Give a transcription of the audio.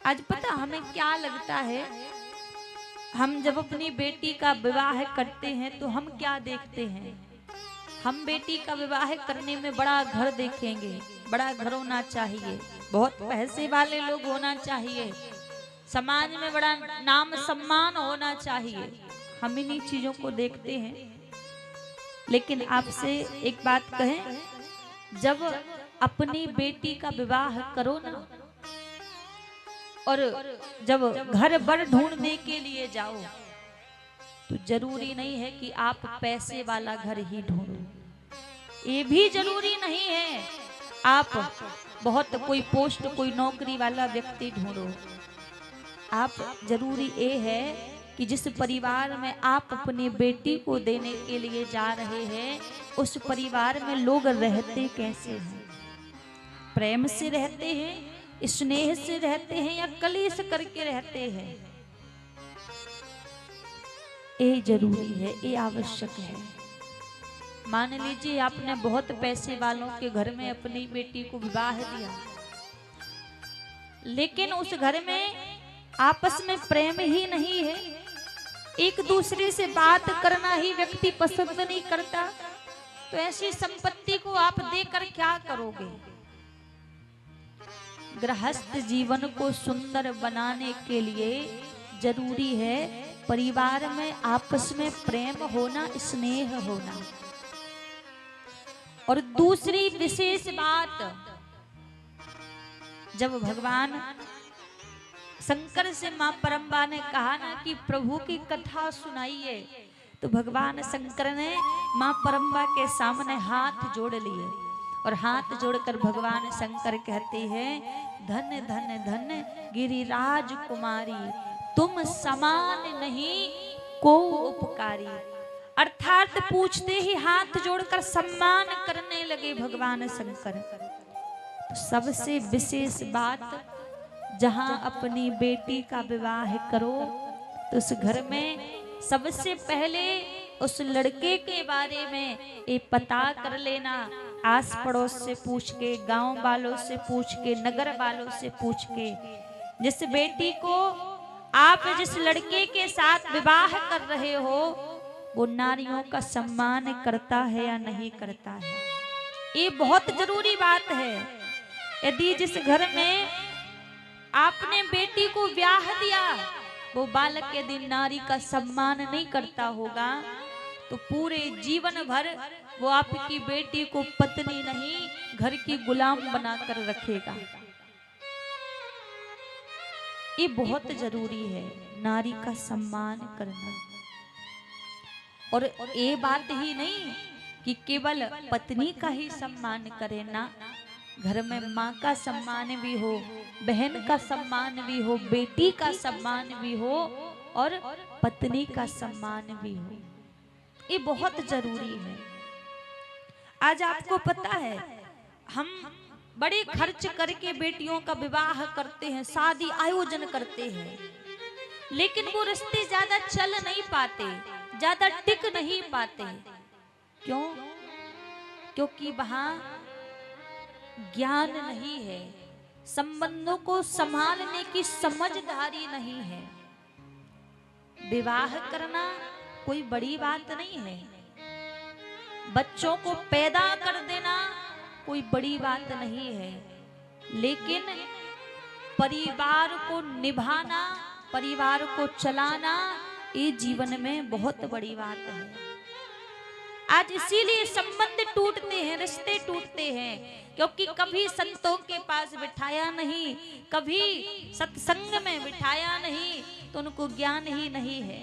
आज पता हमें क्या लगता है, हम जब अपनी बेटी का विवाह करते हैं तो हम क्या देखते हैं। हम बेटी का विवाह करने में बड़ा घर देखेंगे, बड़ा घर होना चाहिए, बहुत पैसे वाले लोग होना चाहिए, समाज में बड़ा नाम सम्मान होना चाहिए। हम इन्हीं चीजों को देखते हैं। लेकिन आपसे एक बात कहें, जब अपनी बेटी का विवाह करो ना, और जब घर बर ढूंढने के लिए जाओ, तो जरूरी नहीं है कि आप पैसे वाला घर ही ढूंढो। ये भी जरूरी नहीं है आप बहुत कोई पोस्ट कोई नौकरी वाला व्यक्ति ढूंढो। आप जरूरी ये है कि जिस परिवार में आप अपनी बेटी को देने के लिए जा रहे हैं, उस परिवार में लोग रहते कैसे हैं। प्रेम से रहते हैं, स्नेह से रहते हैं, या कलेश करके रहते हैं। ये जरूरी है, ये आवश्यक है। मान लीजिए आपने बहुत पैसे वालों के घर में अपनी बेटी को विवाह दिया, लेकिन उस घर में आपस में प्रेम ही नहीं है, एक दूसरे से बात करना ही व्यक्ति पसंद नहीं करता, तो ऐसी संपत्ति को आप देकर क्या करोगे। गृहस्थ जीवन को सुंदर बनाने के लिए जरूरी है परिवार में आपस में प्रेम होना, स्नेह होना। और दूसरी विशेष बात, जब भगवान शंकर से मां परम्बा ने कहा ना कि प्रभु की कथा सुनाइए, तो भगवान शंकर ने मां परम्बा के सामने हाथ जोड़ लिए, और हाथ जोड़कर भगवान शंकर कहते हैं, धन धन धन गिरिराज कुमारी, तुम समान नहीं को उपकारी। अर्थात पूछते ही हाथ जोड़कर सम्मान करने लगे भगवान शंकर। तो सबसे विशेष बात, जहां अपनी बेटी का विवाह करो तो उस घर में सबसे पहले उस लड़के के बारे में ये पता कर लेना, आस पड़ोस से पूछ के, गांव वालों से पूछ के, नगर वालों से पूछ के, जिस बेटी को आप जिस लड़के के साथ विवाह कर रहे हो वो नारियों का सम्मान करता है या नहीं करता है। ये बहुत जरूरी बात है। यदि जिस घर में आपने बेटी को ब्याह दिया वो बालक यदि नारी का सम्मान नहीं करता होगा, तो पूरे जीवन भर वो आपकी बेटी को पत्नी नहीं घर की गुलाम बनाकर रखेगा। ये बहुत जरूरी है नारी का सम्मान करना। और ये बात ही नहीं कि केवल पत्नी का ही सम्मान करे ना, घर में माँ का सम्मान भी हो, बहन का सम्मान भी हो, बेटी का सम्मान भी हो, और पत्नी का सम्मान भी हो। ये बहुत जरूरी है। आज आपको पता है, हम बड़े खर्च करके बेटियों का विवाह करते हैं, शादी आयोजन करते हैं, लेकिन वो रिश्ते ज्यादा चल नहीं पाते, ज्यादा टिक नहीं पाते। क्यों? क्योंकि वहां ज्ञान नहीं है, संबंधों को संभालने की समझदारी नहीं है। विवाह करना कोई बड़ी बात नहीं है, बच्चों को पैदा कर देना कोई बड़ी बात नहीं है, लेकिन परिवार को निभाना, परिवार को चलाना, ये जीवन में बहुत बड़ी बात है। आज इसीलिए संबंध टूटते हैं, रिश्ते टूटते हैं, क्योंकि कभी संतों के पास बिठाया नहीं, कभी सत्संग में बिठाया नहीं, तो उनको ज्ञान ही नहीं है।